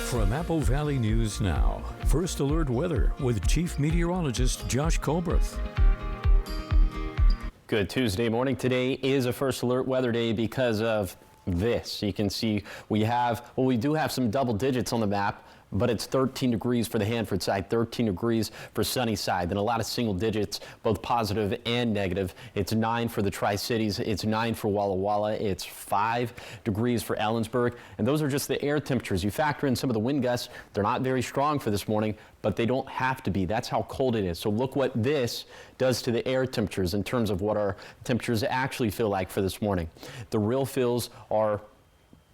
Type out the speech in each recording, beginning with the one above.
From Apple Valley News Now, First Alert Weather with Chief Meteorologist Josh Colbreth. Good Tuesday morning. Today is a First Alert Weather Day because of this. You can see we do have some double digits on the map, but it's 13 degrees for the Hanford side, 13 degrees for Sunnyside, then a lot of single digits, both positive and negative. It's 9 for the Tri-Cities, it's 9 for Walla Walla, it's 5 degrees for Ellensburg, and those are just the air temperatures. You factor in some of the wind gusts, they're not very strong for this morning, but they don't have to be. That's how cold it is. So look what this does to the air temperatures in terms of what our temperatures actually feel like for this morning. The real feels are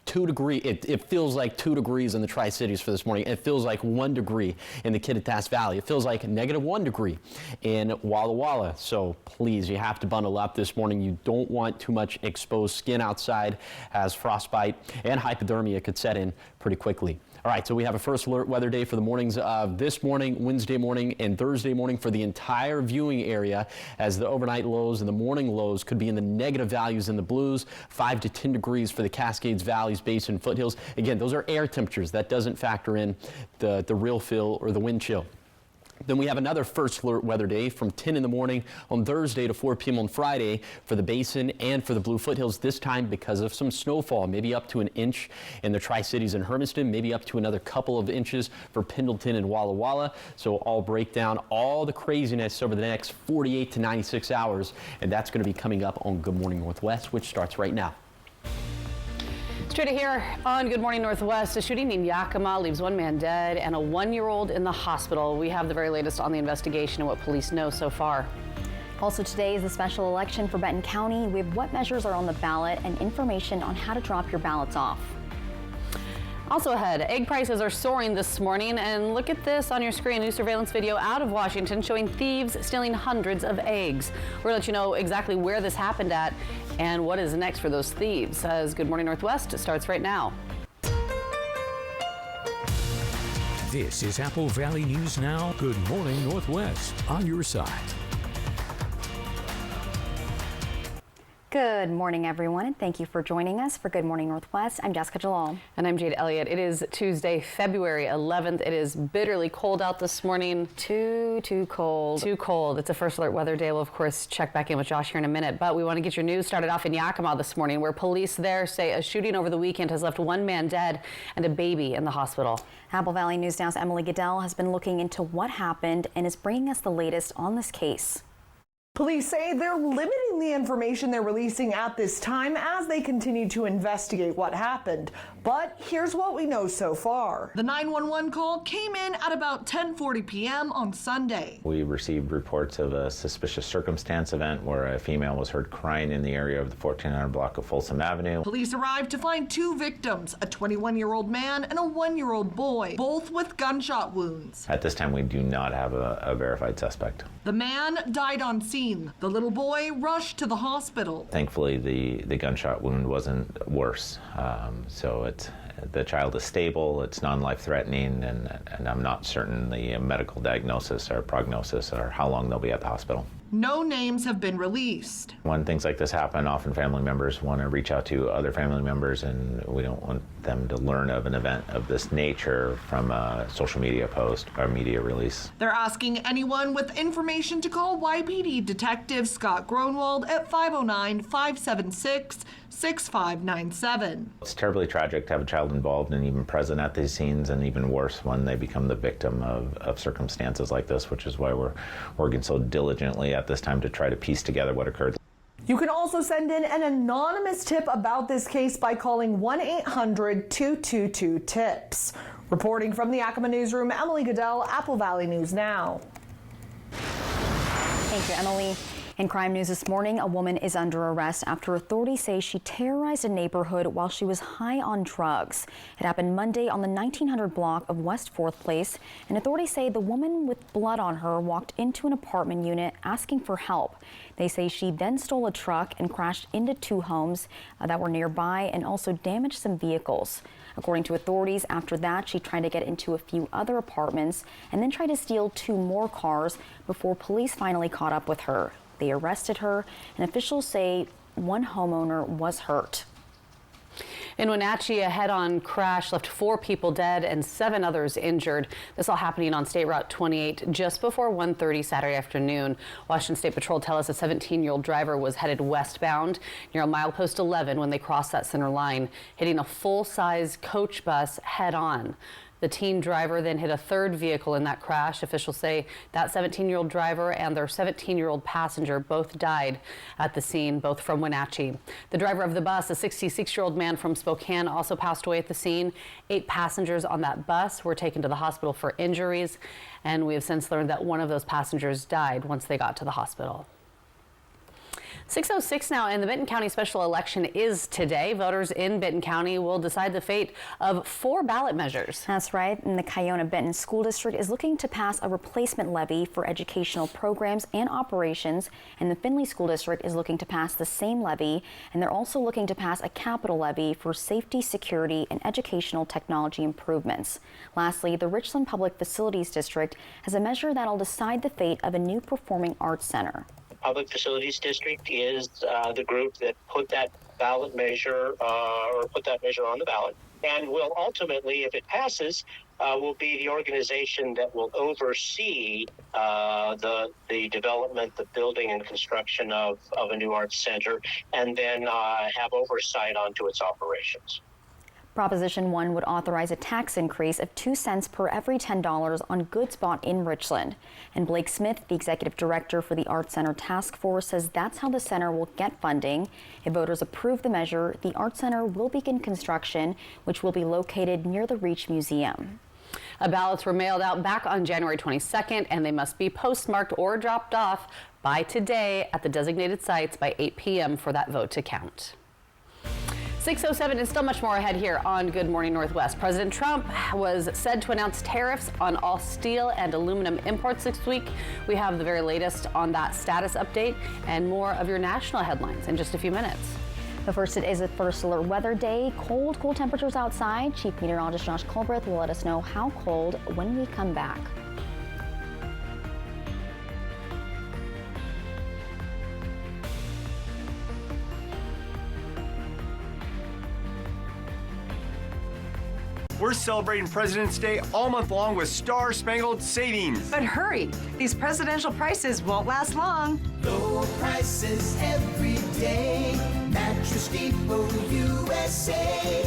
2 degrees. It feels like 2 degrees in the Tri-Cities for this morning. It feels like 1 degree in the Kittitas Valley. It feels like -1 degree in Walla Walla. So please, you have to bundle up this morning. You don't want too much exposed skin outside, as frostbite and hypothermia could set in pretty quickly. All right, so we have a First Alert Weather Day for the mornings of this morning, Wednesday morning, and Thursday morning for the entire viewing area, as the overnight lows and the morning lows could be in the negative values in the blues, 5 to 10 degrees for the Cascades, Valleys, Basin, Foothills. Again, those are air temperatures. That doesn't factor in the real feel or the wind chill. Then we have another First Alert Weather Day from 10 in the morning on Thursday to 4 p.m. on Friday for the Basin and for the Blue Foothills, this time because of some snowfall, maybe up to an inch in the Tri-Cities and Hermiston, maybe up to another couple of inches for Pendleton and Walla Walla. So I'll break down all the craziness over the next 48 to 96 hours, and that's going to be coming up on Good Morning Northwest, which starts right now. Straight here on Good Morning Northwest, a shooting in Yakima leaves 1 man dead and a 1-year-old in the hospital. We have the very latest on the investigation and what police know so far. Also today is the special election for Benton County. We have what measures are on the ballot and information on how to drop your ballots off. Also ahead, egg prices are soaring this morning, and look at this on your screen. New surveillance video out of Washington showing thieves stealing hundreds of eggs. We're going to let you know exactly where this happened at and what is next for those thieves, as Good Morning Northwest starts right now. This is Apple Valley News Now. Good Morning Northwest, on your side. Good morning, everyone, and thank you for joining us for Good Morning Northwest. I'm Jessica Jalal. And I'm Jade Elliott. It is Tuesday, February 11th. It is bitterly cold out this morning. Too cold. Too cold. It's a First Alert Weather Day. We'll, of course, check back in with Josh here in a minute. But we want to get your news started off in Yakima this morning, where police there say a shooting over the weekend has left 1 man dead and a baby in the hospital. Apple Valley News Now's Emily Goodell has been looking into what happened and is bringing us the latest on this case. Police say they're limiting the information they're releasing at this time as they continue to investigate what happened. But here's what we know so far. The 911 call came in at about 10:40 p.m. on Sunday. We received reports of a suspicious circumstance event where a female was heard crying in the area of the 1400 block of Folsom Avenue. Police arrived to find 2 victims, a 21-year-old man and a 1-year-old boy, both with gunshot wounds. At this time, we do not have a verified suspect. The man died on scene. The little boy rushed to the hospital. Thankfully, the gunshot wound wasn't worse. So the child is stable, it's non-life-threatening, and I'm not certain the medical diagnosis or prognosis or how long they'll be at the hospital. No names have been released. When things like this happen, often family members want to reach out to other family members, and we don't want them to learn of an event of this nature from a social media post or media release. They're asking anyone with information to call YPD Detective Scott Gronwald at 509-576-6597. It's terribly tragic to have a child involved and even present at these scenes, and even worse when they become the victim of circumstances like this, which is why we're working so diligently at this time to try to piece together what occurred. You can also send in an anonymous tip about this case by calling 1-800-222-TIPS. Reporting from the Yakima Newsroom, Emily Goodell, Apple Valley News Now. Thank you, Emily. In crime news this morning, a woman is under arrest after authorities say she terrorized a neighborhood while she was high on drugs. It happened Monday on the 1900 block of West 4th Place, and authorities say the woman with blood on her walked into an apartment unit asking for help. They say she then stole a truck and crashed into 2 homes that were nearby and also damaged some vehicles. According to authorities, after that, she tried to get into a few other apartments and then tried to steal 2 more cars before police finally caught up with her. They arrested her, and officials say 1 homeowner was hurt. In Wenatchee, a head-on crash left 4 people dead and 7 others injured. This all happening on State Route 28 just before 1:30 Saturday afternoon. Washington State Patrol tell us a 17-year-old driver was headed westbound near a milepost 11 when they crossed that center line, hitting a full-size coach bus head-on. The teen driver then hit a third vehicle in that crash. Officials say that 17-year-old driver and their 17-year-old passenger both died at the scene, both from Wenatchee. The driver of the bus, a 66-year-old man from Spokane, also passed away at the scene. 8 passengers on that bus were taken to the hospital for injuries, and we have since learned that one of those passengers died once they got to the hospital. 6:06 now, and the Benton County special election is today. Voters in Benton County will decide the fate of 4 ballot measures. That's right. And the Kiona-Benton School District is looking to pass a replacement levy for educational programs and operations. And the Findlay School District is looking to pass the same levy. And they're also looking to pass a capital levy for safety, security, and educational technology improvements. Lastly, the Richland Public Facilities District has a measure that'll decide the fate of a new performing arts center. Public Facilities District is the group that put that ballot measure or put that measure on the ballot, and will ultimately, if it passes, will be the organization that will oversee the development, the building and construction of a new arts center, and then have oversight onto its operations. Proposition 1 would authorize a tax increase of 2 cents per every $10 on goods bought in Richland. And Blake Smith, the executive director for the Arts Center Task Force, says that's how the center will get funding. If voters approve the measure, the Arts Center will begin construction, which will be located near the Reach Museum. Ballots were mailed out back on January 22nd, and they must be postmarked or dropped off by today at the designated sites by 8 p.m. for that vote to count. 6:07 and still much more ahead here on Good Morning Northwest. President Trump was said to announce tariffs on all steel and aluminum imports this week. We have the very latest on that status update and more of your national headlines in just a few minutes. But first, it is a first alert weather day. Cool temperatures outside. Chief Meteorologist Josh Colbreth will let us know how cold when we come back. We're celebrating President's Day all month long with Star-Spangled Savings. But hurry, these presidential prices won't last long. Low prices every day. Mattress Depot USA.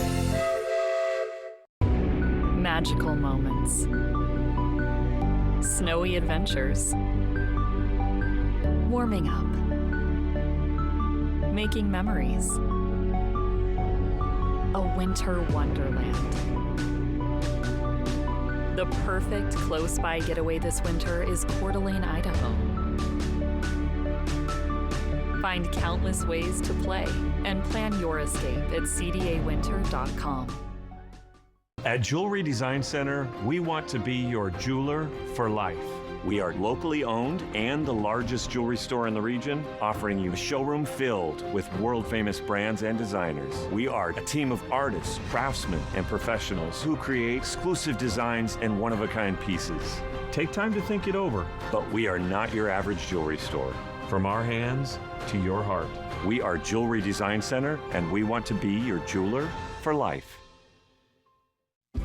Magical moments. Snowy adventures. Warming up. Making memories. A winter wonderland. The perfect close-by getaway this winter is Coeur d'Alene, Idaho. Find countless ways to play and plan your escape at cdawinter.com. At Jewelry Design Center, we want to be your jeweler for life. We are locally owned and the largest jewelry store in the region, offering you a showroom filled with world-famous brands and designers. We are a team of artists, craftsmen, and professionals who create exclusive designs and one-of-a-kind pieces. Take time to think it over, but we are not your average jewelry store. From our hands to your heart, we are Jewelry Design Center, and we want to be your jeweler for life.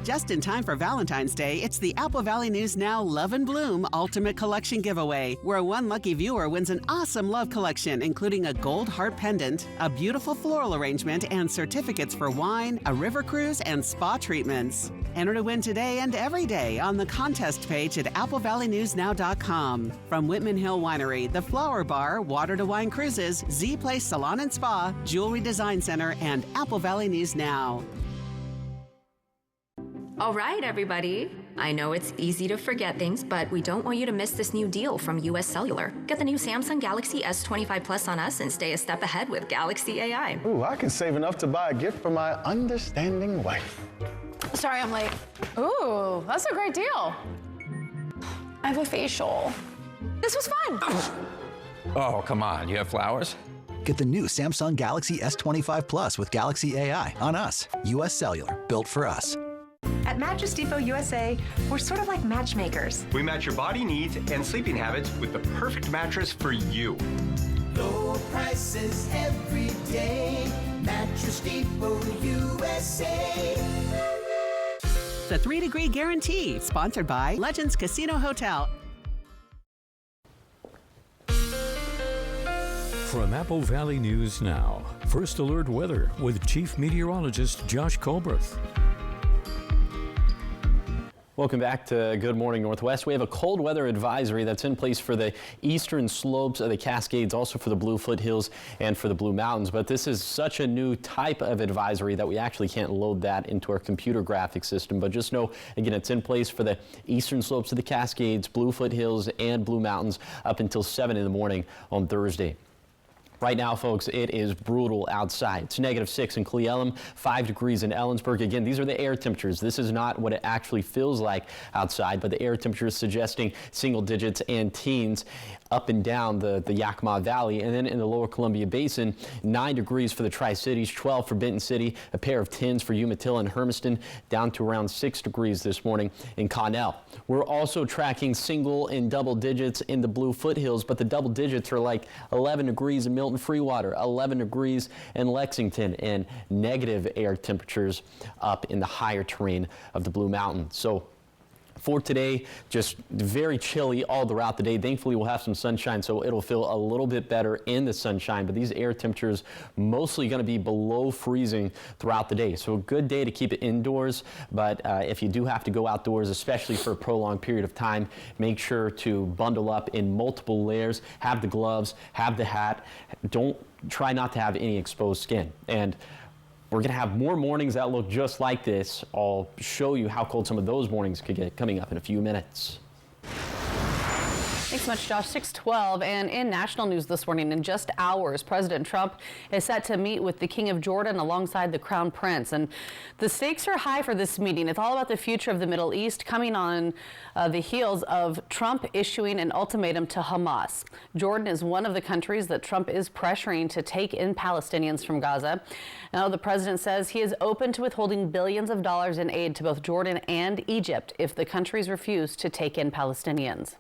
Just in time for Valentine's Day, it's the Apple Valley News Now Love and Bloom Ultimate Collection Giveaway, where one lucky viewer wins an awesome love collection, including a gold heart pendant, a beautiful floral arrangement, and certificates for wine, a river cruise, and spa treatments. Enter to win today and every day on the contest page at applevalleyNewsNow.com. From Whitman Hill Winery, the Flower Bar, Water to Wine Cruises, Z Place Salon and Spa, Jewelry Design Center, and Apple Valley News Now. All right, everybody. I know it's easy to forget things, but we don't want you to miss this new deal from US Cellular. Get the new Samsung Galaxy S25 Plus on us and stay a step ahead with Galaxy AI. Ooh, I can save enough to buy a gift for my understanding wife. Sorry, I'm late. Ooh, that's a great deal. I have a facial. This was fun. Oh, come on. You have flowers? Get the new Samsung Galaxy S25 Plus with Galaxy AI on us. US Cellular, built for us. At Mattress Depot USA, we're sort of like matchmakers. We match your body needs and sleeping habits with the perfect mattress for you. Low prices every day. Mattress Depot USA. The 3-Degree Guarantee, sponsored by Legends Casino Hotel. From Apple Valley News Now, First Alert Weather with Chief Meteorologist Josh Colbreth. Welcome back to Good Morning Northwest. We have a cold weather advisory that's in place for the eastern slopes of the Cascades, also for the Blue Foothills and for the Blue Mountains. But this is such a new type of advisory that we actually can't load that into our computer graphic system. But just know, again, it's in place for the eastern slopes of the Cascades, Blue Foothills, and Blue Mountains up until 7 in the morning on Thursday. Right now, folks, it is brutal outside. It's -6 in Cle Elum, 5 degrees in Ellensburg. Again, these are the air temperatures. This is not what it actually feels like outside, but the air temperatures suggesting single digits and teens up and down the Yakima Valley. And then in the lower Columbia Basin, 9 degrees for the Tri-Cities, 12 for Benton City, a pair of 10s for Umatilla and Hermiston, down to around 6 degrees this morning in Connell. We're also tracking single and double digits in the Blue Foothills, but the double digits are like 11 degrees in Milton Freewater, 11 degrees in Lexington, and negative air temperatures up in the higher terrain of the Blue Mountains. So for today, just very chilly all throughout the day. Thankfully, we'll have some sunshine, so it'll feel a little bit better in the sunshine. But these air temperatures mostly going to be below freezing throughout the day. So a good day to keep it indoors. But if you do have to go outdoors, especially for a prolonged period of time, make sure to bundle up in multiple layers. Have the gloves, have the hat. Try not to have any exposed skin. And we're going to have more mornings that look just like this. I'll show you how cold some of those mornings could get coming up in a few minutes. Thanks so much, Josh. 6:12, and in national news this morning, in just hours, President Trump is set to meet with the King of Jordan alongside the Crown Prince. And the stakes are high for this meeting. It's all about the future of the Middle East, coming on the heels of Trump issuing an ultimatum to Hamas. Jordan is one of the countries that Trump is pressuring to take in Palestinians from Gaza. Now, the president says he is open to withholding billions of dollars in aid to both Jordan and Egypt if the countries refuse to take in Palestinians.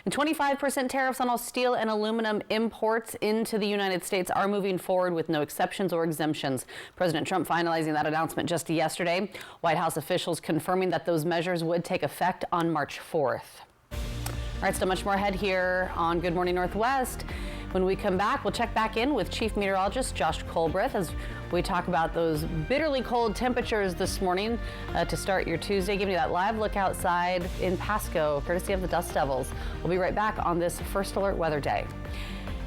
And 25% tariffs on all steel and aluminum imports into the United States are moving forward with no exceptions or exemptions. President Trump finalizing that announcement just yesterday. White House officials confirming that those measures would take effect on March 4th. All right, still much more ahead here on Good Morning Northwest. When we come back, we'll check back in with Chief Meteorologist Josh Colbreth as we talk about those bitterly cold temperatures this morning to start your Tuesday, giving you that live look outside in Pasco, courtesy of the Dust Devils. We'll be right back on this First Alert Weather Day.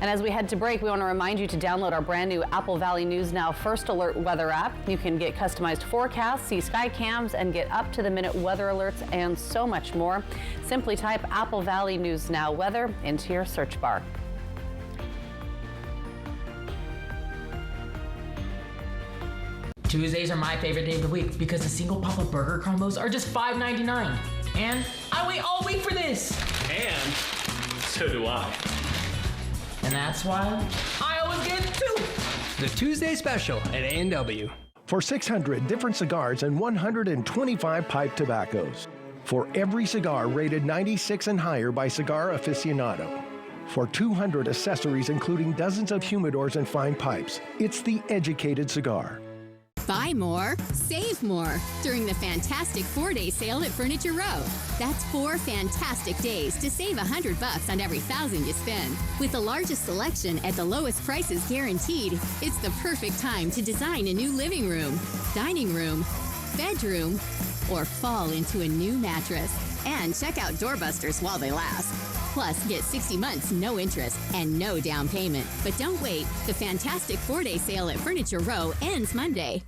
And as we head to break, we want to remind you to download our brand new Apple Valley News Now First Alert Weather app. You can get customized forecasts, see sky cams, and get up-to-the-minute weather alerts and so much more. Simply type Apple Valley News Now Weather into your search bar. Tuesdays are my favorite day of the week because the single Papa Burger combos are just $5.99. And I wait all week for this. And so do I. And that's why I always get two. The Tuesday Special at A&W. For 600 different cigars and 125 pipe tobaccos. For every cigar rated 96 and higher by Cigar Aficionado. For 200 accessories including dozens of humidors and fine pipes. It's the educated cigar. Buy more, save more during the fantastic 4-day sale at Furniture Row. That's 4 fantastic days to save $100 on every $1,000 you spend. With the largest selection at the lowest prices guaranteed, it's the perfect time to design a new living room, dining room, bedroom, or fall into a new mattress. And check out doorbusters while they last. Plus, get 60 months, no interest, and no down payment. But don't wait. The fantastic 4-day sale at Furniture Row ends Monday.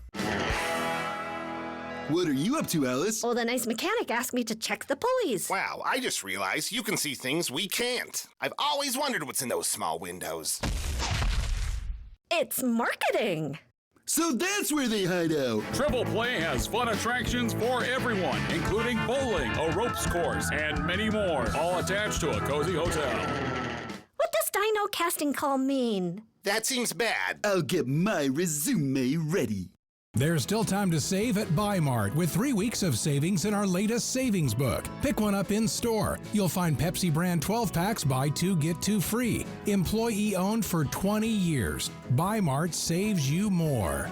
What are you up to, Alice? Well, the nice mechanic asked me to check the pulleys. Wow, I just realized you can see things we can't. I've always wondered what's in those small windows. It's marketing. So that's where they hide out. Triple Play has fun attractions for everyone, including bowling, a ropes course, and many more, all attached to a cozy hotel. What does dino casting call mean? That seems bad. I'll get my resume ready. There's still time to save at Buy Mart with 3 weeks of savings in our latest savings book. Pick one up in store. You'll find Pepsi brand 12 packs, buy 2, get 2 free. Employee owned for 20 years. Buy Mart saves you more.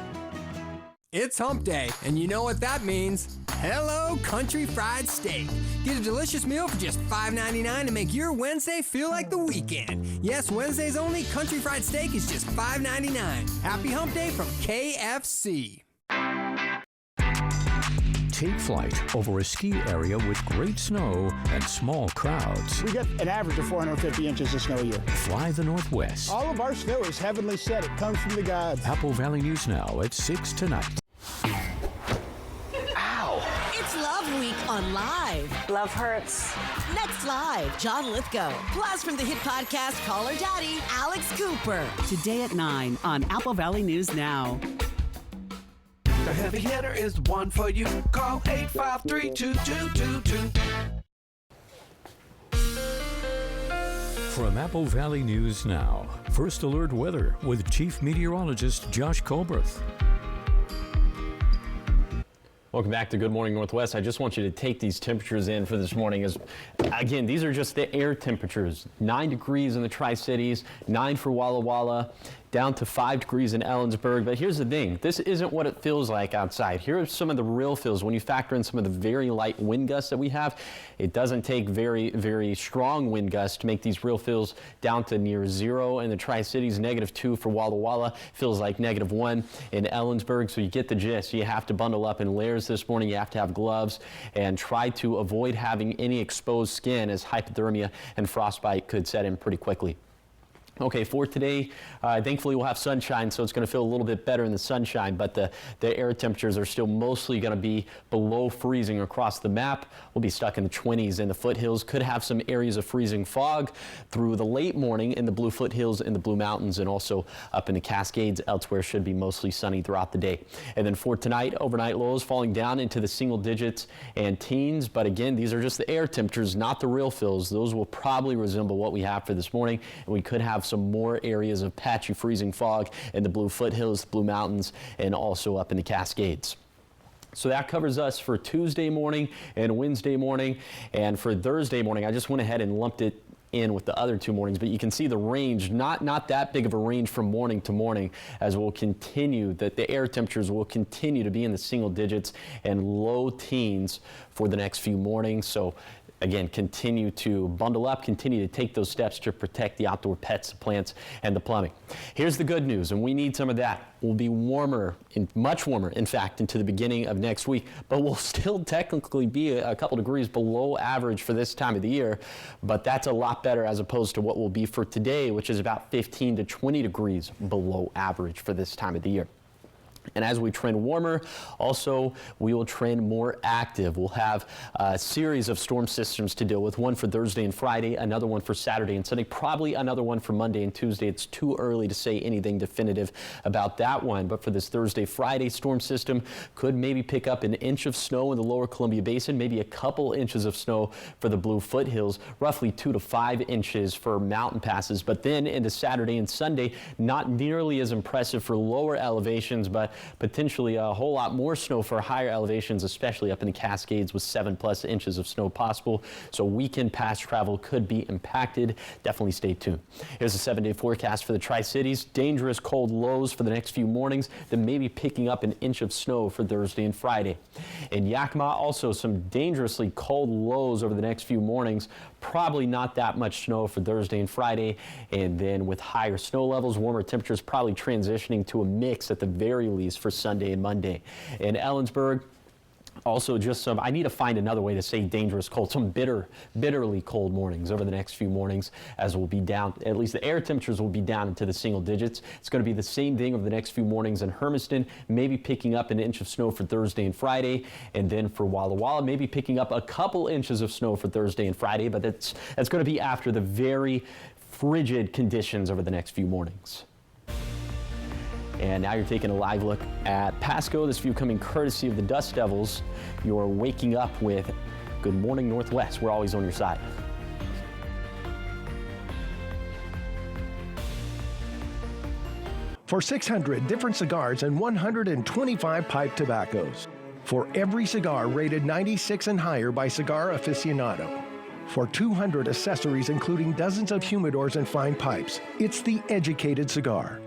It's hump day, and you know what that means. Hello, Country Fried Steak. Get a delicious meal for just $5.99 to make your Wednesday feel like the weekend. Yes, Wednesdays only, Country Fried Steak is just $5.99. Happy hump day from KFC. Take flight over a ski area with great snow and small crowds. We get an average of 450 inches of snow a year. Fly the Northwest. All of our snow is heavenly sent. It comes from the gods. Apple Valley News Now at 6 tonight. Ow! It's Love Week on Live. Love hurts. Next Live, John Lithgow. Plus from the hit podcast Call Her Daddy, Alex Cooper. Today at 9 on Apple Valley News Now. The heavy hitter is the one for you. Call 853-2222. From Apple Valley News Now, First Alert Weather with Chief Meteorologist Josh Colberth. Welcome back to Good Morning Northwest. I just want you to take these temperatures in for this morning. Again, these are just the air temperatures. 9 degrees in the Tri-Cities, 9 for Walla Walla, down to 5 degrees in Ellensburg. But here's the thing. This isn't what it feels like outside. Here are some of the real feels. When you factor in some of the very light wind gusts that we have, it doesn't take very, very strong wind gusts to make these real feels down to near 0 in the Tri-Cities, -2 for Walla Walla, feels like -1 in Ellensburg. So you get the gist. You have to bundle up in layers this morning. You have to have gloves and try to avoid having any exposed skin, as hypothermia and frostbite could set in pretty quickly. Okay, for today, thankfully we'll have sunshine, so it's going to feel a little bit better in the sunshine, but the air temperatures are still mostly going to be below freezing across the map. We'll be stuck in the 20s in the foothills. Could have some areas of freezing fog through the late morning in the Blue Foothills and the Blue Mountains, and also up in the Cascades. Elsewhere should be mostly sunny throughout the day. And then for tonight, overnight lows falling down into the single digits and teens, but again, these are just the air temperatures, not the real feels. Those will probably resemble what we have for this morning, and we could have some more areas of patchy freezing fog in the Blue Foothills, Blue Mountains, and also up in the Cascades. So that covers us for Tuesday morning and Wednesday morning. And for Thursday morning, I just went ahead and lumped it in with the other 2 mornings, but you can see the range, not that big of a range from morning to morning, as we'll continue, that the air temperatures will continue to be in the single digits and low teens for the next few mornings. So again, continue to bundle up, continue to take those steps to protect the outdoor pets, the plants, and the plumbing. Here's the good news, and we need some of that. We'll be warmer, much warmer, in fact, into the beginning of next week, but we'll still technically be a couple degrees below average for this time of the year, but that's a lot better as opposed to what will be for today, which is about 15 to 20 degrees below average for this time of the year. And as we trend warmer, also we will trend more active. We'll have a series of storm systems to deal with, one for Thursday and Friday, another one for Saturday and Sunday, probably another one for Monday and Tuesday. It's too early to say anything definitive about that one, but for this Thursday, Friday storm system could maybe pick up an inch of snow in the lower Columbia Basin, maybe a couple inches of snow for the Blue Foothills, roughly 2 to 5 inches for mountain passes. But then into Saturday and Sunday, not nearly as impressive for lower elevations, but potentially a whole lot more snow for higher elevations, especially up in the Cascades with 7+ inches of snow possible. So weekend pass travel could be impacted. Definitely stay tuned. Here's a 7-day forecast for the Tri-Cities. Dangerous cold lows for the next few mornings, then maybe picking up an inch of snow for Thursday and Friday. In Yakima, also some dangerously cold lows over the next few mornings. Probably not that much snow for Thursday and Friday, and then with higher snow levels, warmer temperatures probably transitioning to a mix at the very least for Sunday and Monday. In Ellensburg, also just some, I need to find another way to say dangerous cold, some bitterly cold mornings over the next few mornings, as we'll be down, at least the air temperatures will be down into the single digits. It's going to be the same thing over the next few mornings in Hermiston, maybe picking up an inch of snow for Thursday and Friday, and then for Walla Walla, maybe picking up a couple inches of snow for Thursday and Friday, but that's going to be after the very frigid conditions over the next few mornings. And now you're taking a live look at Pasco. This view coming courtesy of the Dust Devils. You're waking up with Good Morning Northwest. We're always on your side. For 600 different cigars and 125 pipe tobaccos. For every cigar rated 96 and higher by Cigar Aficionado. For 200 accessories including dozens of humidors and fine pipes. It's the educated cigar.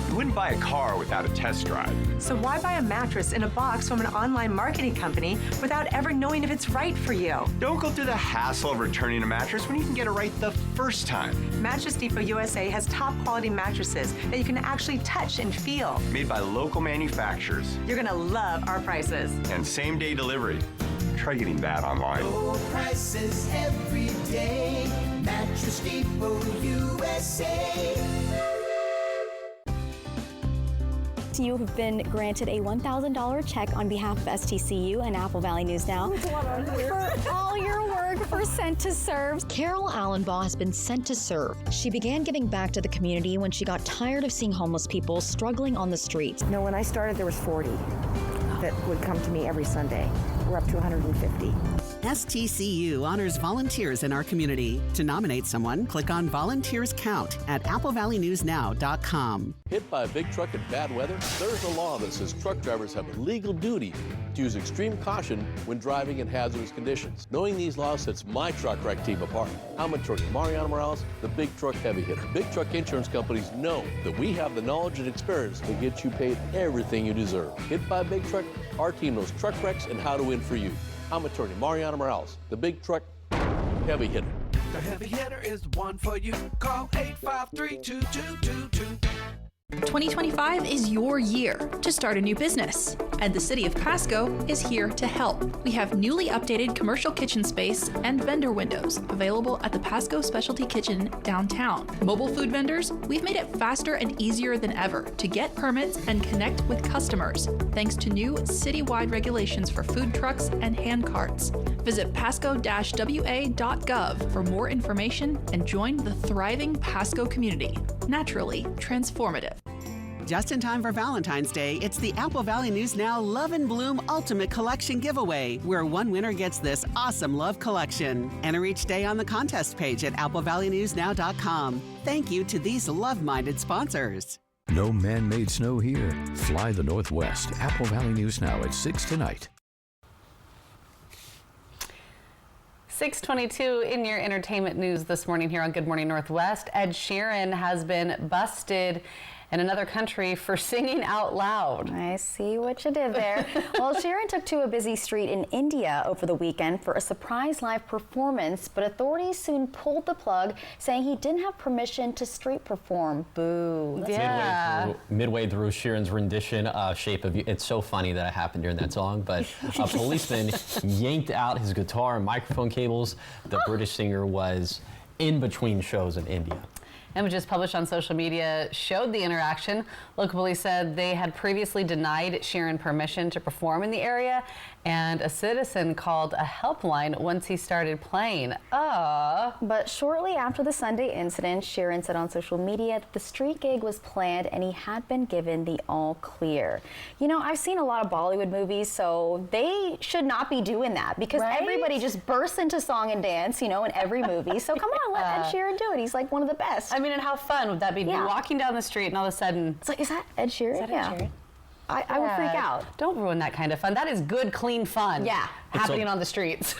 You wouldn't buy a car without a test drive. So why buy a mattress in a box from an online marketing company without ever knowing if it's right for you? Don't go through the hassle of returning a mattress when you can get it right the first time. Mattress Depot USA has top quality mattresses that you can actually touch and feel. Made by local manufacturers. You're gonna love our prices. And same-day delivery. Try getting that online. Low prices every day. Mattress Depot USA. You have been granted a $1,000 check on behalf of STCU and Apple Valley News Now for all your work for Sent to Serve. Carol Allenbaugh has been sent to serve. She began giving back to the community when she got tired of seeing homeless people struggling on the streets. No, when I started, there was 40 that would come to me every Sunday. We're up to 150. STCU honors volunteers in our community. To nominate someone, click on Volunteers Count at AppleValleyNewsNow.com. Hit by a big truck in bad weather? There's a law that says truck drivers have a legal duty to use extreme caution when driving in hazardous conditions. Knowing these laws sets my truck wreck team apart. I'm attorney Mariano Morales, the Big Truck Heavy Hitter. Big truck insurance companies know that we have the knowledge and experience to get you paid everything you deserve. Hit by a big truck, our team knows truck wrecks and how to win for you. I'm attorney Mariano Morales, the Big Truck Heavy Hitter. The Heavy Hitter is the one for you. Call 853-2222. 2025 is your year to start a new business, and the City of Pasco is here to help. We have newly updated commercial kitchen space and vendor windows available at the Pasco Specialty Kitchen downtown. Mobile food vendors, we've made it faster and easier than ever to get permits and connect with customers, thanks to new citywide regulations for food trucks and hand carts. Visit pasco-wa.gov for more information and join the thriving Pasco community. Naturally transformative. Just in time for Valentine's Day, it's the Apple Valley News Now Love and Bloom Ultimate Collection Giveaway, where one winner gets this awesome love collection. Enter each day on the contest page at AppleValleyNewsNow.com. Thank you to these love-minded sponsors. No man-made snow here. Fly the Northwest. Apple Valley News Now at 6 tonight. 6:22 in your entertainment news this morning here on Good Morning Northwest. Ed Sheeran has been busted in another country for singing out loud. I see what you did there. Well, Sheeran took to a busy street in India over the weekend for a surprise live performance, but authorities soon pulled the plug, saying he didn't have permission to street perform. Boo. Yeah. Midway through Sheeran's rendition of Shape of You, it's so funny that it happened during that song, but a policeman yanked out his guitar and microphone cables. The British singer was in between shows in India. Images published on social media showed the interaction. Local police said they had previously denied Sheeran permission to perform in the area, and a citizen called a helpline once he started playing. But shortly after the Sunday incident, Sheeran said on social media that the street gig was planned and he had been given the all clear. You know, I've seen a lot of Bollywood movies, so they should not be doing that because everybody just bursts into song and dance, you know, in every movie. So come on, let Ed Sheeran do it. He's like one of the best. I mean, and how fun would that be? Be walking down the street and all of a sudden, it's like, is that Ed Sheeran? Is that Ed Sheeran? I would freak out. Don't ruin that kind of fun. That is good, clean fun. Yeah. Happening on the streets.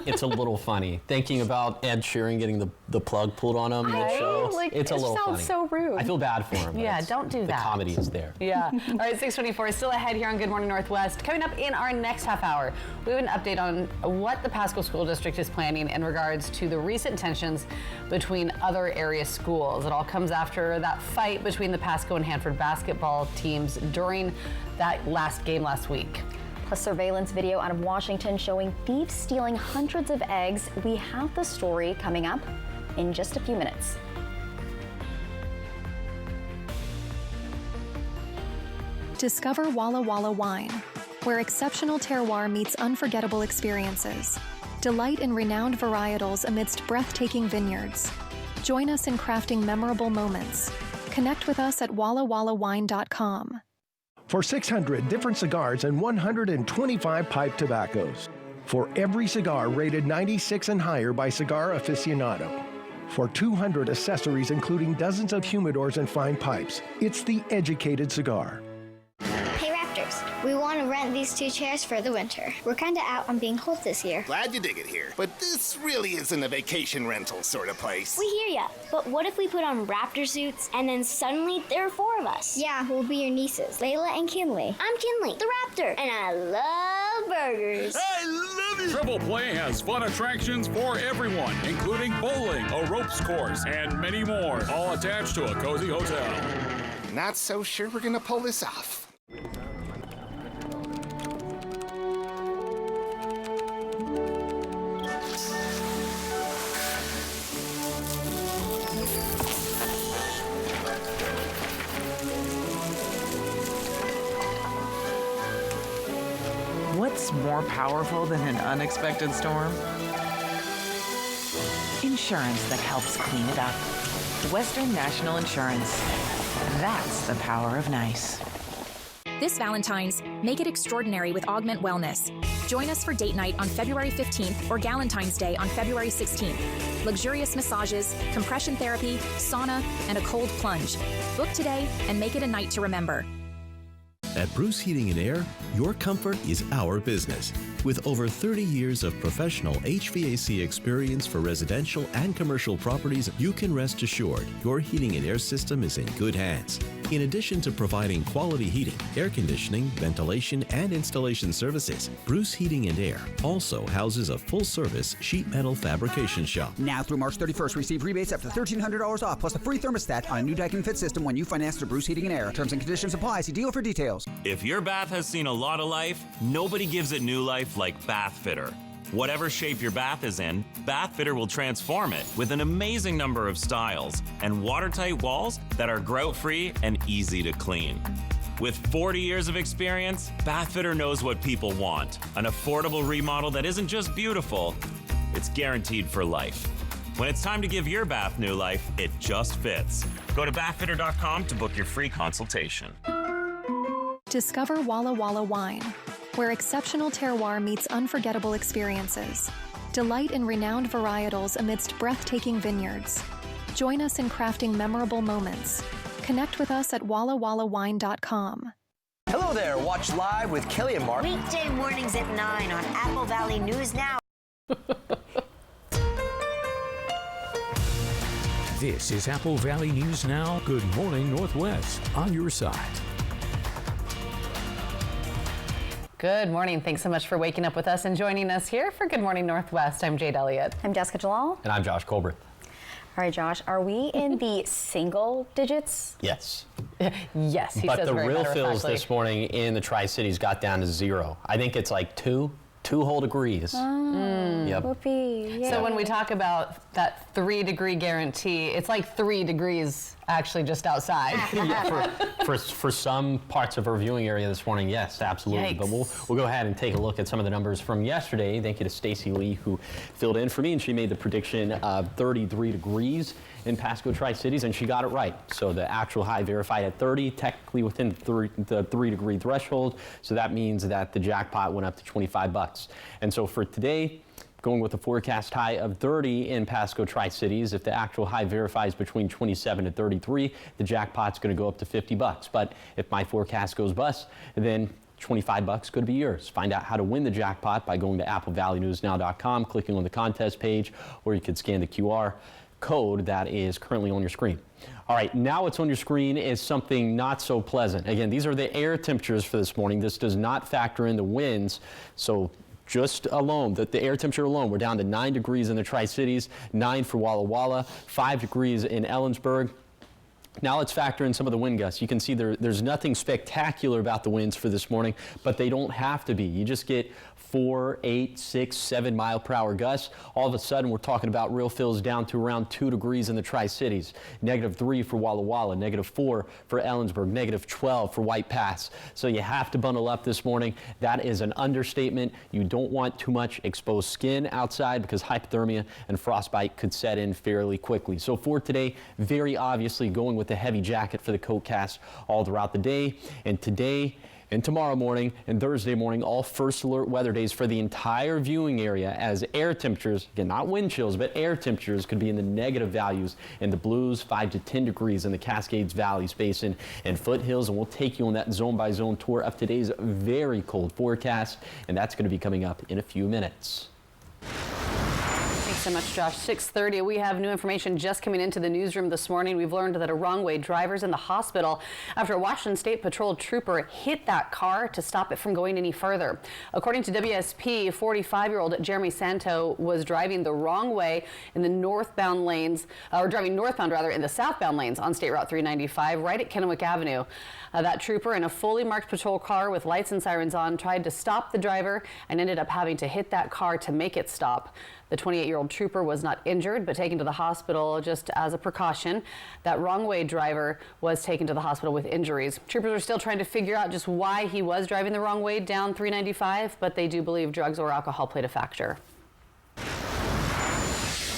It's a little funny. Thinking about Ed Sheeran getting the plug pulled on him mid-show, it's a little funny. It sounds so rude. I feel bad for him. Yeah, don't do that. The comedy is there. Yeah. All right, 6:24 still ahead here on Good Morning Northwest. Coming up in our next half hour, we have an update on what the Pasco School District is planning in regards to the recent tensions between other area schools. It all comes after that fight between the Pasco and Hanford basketball teams during that last game last week. Plus surveillance video out of Washington showing thieves stealing hundreds of eggs. We have the story coming up in just a few minutes. Discover Walla Walla Wine, where exceptional terroir meets unforgettable experiences. Delight in renowned varietals amidst breathtaking vineyards. Join us in crafting memorable moments. Connect with us at wallawallawine.com. For 600 different cigars and 125 pipe tobaccos. For every cigar rated 96 and higher by Cigar Aficionado. For 200 accessories, including dozens of humidors and fine pipes, it's the Educated Cigar. Hey Raptors, we want to rent these 2 chairs for the winter. We're kind of out on being cold this year. Glad you dig it here, but this really isn't a vacation rental sort of place. We hear ya, but what if we put on Raptor suits and then suddenly there are 4 of us? Yeah, we'll be your nieces, Layla and Kinley. I'm Kinley, the Raptor, and I love burgers. I love it! Triple Play has fun attractions for everyone, including bowling, a ropes course, and many more, all attached to a cozy hotel. Not so sure we're gonna pull this off. What's more powerful than an unexpected storm? Insurance that helps clean it up. Western National Insurance. That's the power of nice. This Valentine's, make it extraordinary with Augment Wellness. Join us for date night on February 15th or Galentine's Day on February 16th. Luxurious massages, compression therapy, sauna, and a cold plunge. Book today and make it a night to remember. At Bruce Heating and Air, your comfort is our business. With over 30 years of professional HVAC experience for residential and commercial properties, you can rest assured your heating and air system is in good hands. In addition to providing quality heating, air conditioning, ventilation, and installation services, Bruce Heating and Air also houses a full-service sheet metal fabrication shop. Now through March 31st, receive rebates up to $1,300 off, plus a free thermostat on a new Daikin Fit system when you finance through Bruce Heating and Air. Terms and conditions apply. See deal for details. If your bath has seen a lot of life, nobody gives it new life like Bath Fitter. Whatever shape your bath is in, Bath Fitter will transform it with an amazing number of styles and watertight walls that are grout-free and easy to clean. With 40 years of experience, Bath Fitter knows what people want. An affordable remodel that isn't just beautiful, it's guaranteed for life. When it's time to give your bath new life, it just fits. Go to bathfitter.com to book your free consultation. Discover Walla Walla Wine, where exceptional terroir meets unforgettable experiences. Delight in renowned varietals amidst breathtaking vineyards. Join us in crafting memorable moments. Connect with us at wallawallawine.com. Hello there, watch live with Kelly and Mark. Weekday mornings at 9 on Apple Valley News Now. This is Apple Valley News Now. Good morning, Northwest. On your side. Good morning. Thanks so much for waking up with us and joining us here for Good Morning Northwest. I'm Jade Elliott. I'm Jessica Jalal. And I'm Josh Colbert. All right, Josh, are we in the single digits? Yes. Yes, he but says the very real fills matter-of-factly. this morning in the Tri-Cities got down to 0. I think it's like 2 whole degrees. Yep. Whoopee. Yeah. So when we talk about that 3-degree guarantee, it's like 3 degrees actually just outside. Yeah, for some parts of our viewing area this morning, yes, absolutely. Yikes. But we'll go ahead and take a look at some of the numbers from yesterday. Thank you to Stacy Lee, who filled in for me, and she made the prediction of 33 degrees in Pasco Tri-Cities, and she got it right. So the actual high verified at 30, technically within the 3-degree threshold. So that means that the jackpot went up to $25. And so for today, going with a forecast high of 30 in Pasco Tri-Cities. If the actual high verifies between 27 and 33, the jackpot's going to go up to $50. But if my forecast goes bust, then $25 could be yours. Find out how to win the jackpot by going to applevalleynewsnow.com, clicking on the contest page, or you could scan the QR code that is currently on your screen. All right, now what's on your screen is something not so pleasant. Again, these are the air temperatures for this morning. This does not factor in the winds, so just alone, the air temperature alone, we're down to 9 degrees in the Tri-Cities, 9 for Walla Walla, 5 degrees in Ellensburg. Now let's factor in some of the wind gusts. You can see there's nothing spectacular about the winds for this morning, but they don't have to be. You just get 4, 8, 6, 7 mile per hour gusts. All of a sudden, we're talking about real fills down to around 2 degrees in the Tri-Cities. -3 for Walla Walla, -4 for Ellensburg, -12 for White Pass. So you have to bundle up this morning. That is an understatement. You don't want too much exposed skin outside because hypothermia and frostbite could set in fairly quickly. So for today, very obviously going with the heavy jacket for the coat cast all throughout the day. And today, And tomorrow morning and Thursday morning, all first alert weather days for the entire viewing area, as air temperatures, again, not wind chills, but air temperatures could be in the negative values in the Blues, 5 to 10 degrees in the Cascades Valleys Basin and foothills. And we'll take you on that zone by zone tour of today's very cold forecast. And that's going to be coming up in a few minutes. Thanks so much, Josh. 6:30. We have new information just coming into the newsroom this morning. We've learned that a wrong-way driver's in the hospital after a Washington State Patrol trooper hit that car to stop it from going any further. According to WSP, 45-year-old Jeremy Santo was driving the wrong way in the northbound lanes, or driving northbound rather, in the southbound lanes on State Route 395, right at Kennewick Avenue. That trooper in a fully marked patrol car with lights and sirens on tried to stop the driver and ended up having to hit that car to make it stop. The 28-year-old trooper was not injured, but taken to the hospital just as a precaution. That wrong-way driver was taken to the hospital with injuries. Troopers are still trying to figure out just why he was driving the wrong way down 395, but they do believe drugs or alcohol played a factor.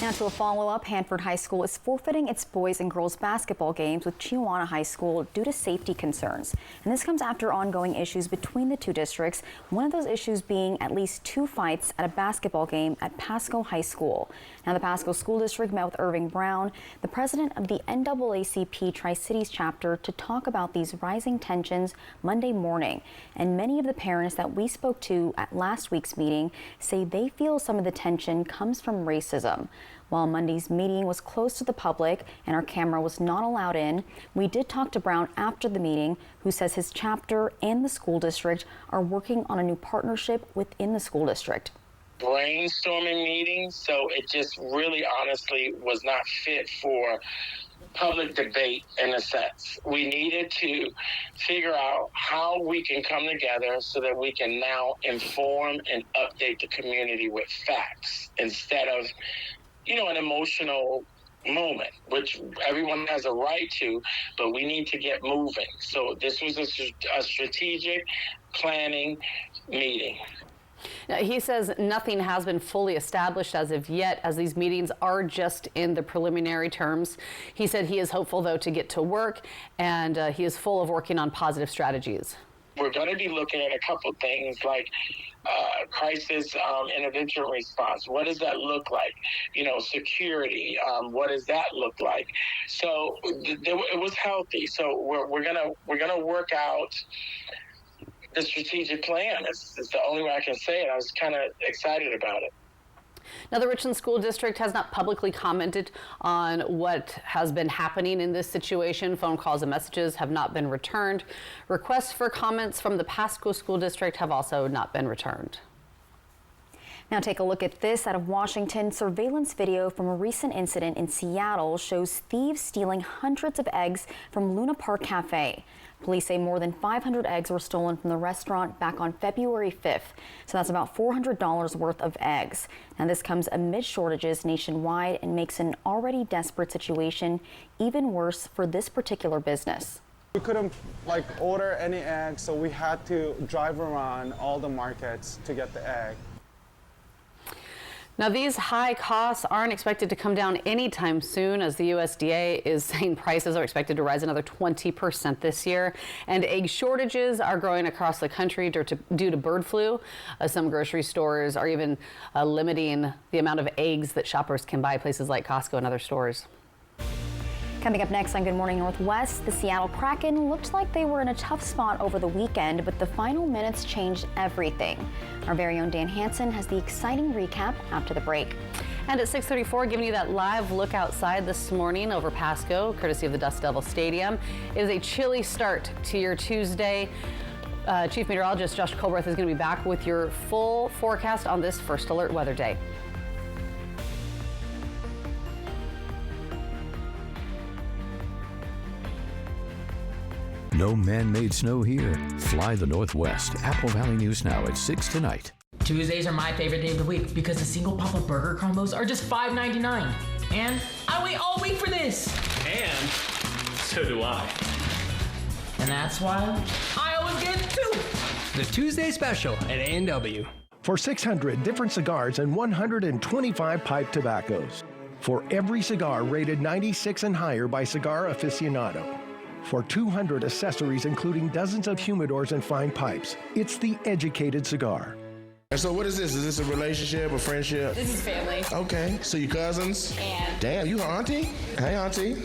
Now to a follow-up, Hanford High School is forfeiting its boys and girls basketball games with Chiawana High School due to safety concerns. And this comes after ongoing issues between the two districts, one of those issues being at least 2 fights at a basketball game at Pasco High School. Now the Pasco School District met with Irving Brown, the president of the NAACP Tri-Cities chapter, to talk about these rising tensions Monday morning. And many of the parents that we spoke to at last week's meeting say they feel some of the tension comes from racism. While Monday's meeting was closed to the public and our camera was not allowed in, we did talk to Brown after the meeting, who says his chapter and the school district are working on a new partnership within the school district. Brainstorming meetings, so it just really honestly was not fit for public debate in a sense. We needed to figure out how we can come together so that we can now inform and update the community with facts instead of an emotional moment, which everyone has a right to, but we need to get moving. So this was a strategic planning meeting. Now, he says nothing has been fully established as of yet, as these meetings are just in the preliminary terms. He said he is hopeful, though, to get to work, and he is full of working on positive strategies. We're going to be looking at a couple things like crisis intervention response. What does that look like? Security. What does that look like? So it was healthy. So we're gonna work out the strategic plan. It's the only way I can say it. I was kind of excited about it. Now, the Richland School District has not publicly commented on what has been happening in this situation. Phone calls and messages have not been returned. Requests for comments from the Pasco School District have also not been returned. Now take a look at this out of Washington. Surveillance video from a recent incident in Seattle shows thieves stealing hundreds of eggs from Luna Park Cafe. Police say more than 500 eggs were stolen from the restaurant back on February 5th. So that's about $400 worth of eggs. Now this comes amid shortages nationwide and makes an already desperate situation even worse for this particular business. We couldn't order any eggs, so we had to drive around all the markets to get the egg. Now, these high costs aren't expected to come down anytime soon, as the USDA is saying prices are expected to rise another 20% this year. And egg shortages are growing across the country due to bird flu. Some grocery stores are even limiting the amount of eggs that shoppers can buy, places like Costco and other stores. Coming up next on Good Morning Northwest, the Seattle Kraken looked like they were in a tough spot over the weekend, but the final minutes changed everything. Our very own Dan Hansen has the exciting recap after the break. And at 6:34, giving you that live look outside this morning over Pasco, courtesy of the Dust Devil Stadium. It is a chilly start to your Tuesday. Chief Meteorologist Josh Colbreth is going to be back with your full forecast on this First Alert Weather Day. No man-made snow here. Fly the Northwest. Apple Valley News Now at 6 tonight. Tuesdays are my favorite day of the week because the single Papa Burger combos are just $5.99. And I wait all week for this. And so do I. And that's why I always get two. The Tuesday special at A&W. For 600 different cigars and 125 pipe tobaccos. For every cigar rated 96 and higher by Cigar Aficionado. For 200 accessories, including dozens of humidors and fine pipes, it's the Educated Cigar. And so what is this? Is this a relationship, a friendship? This is family. Okay, so you cousins? And damn, you her auntie? Hey, auntie.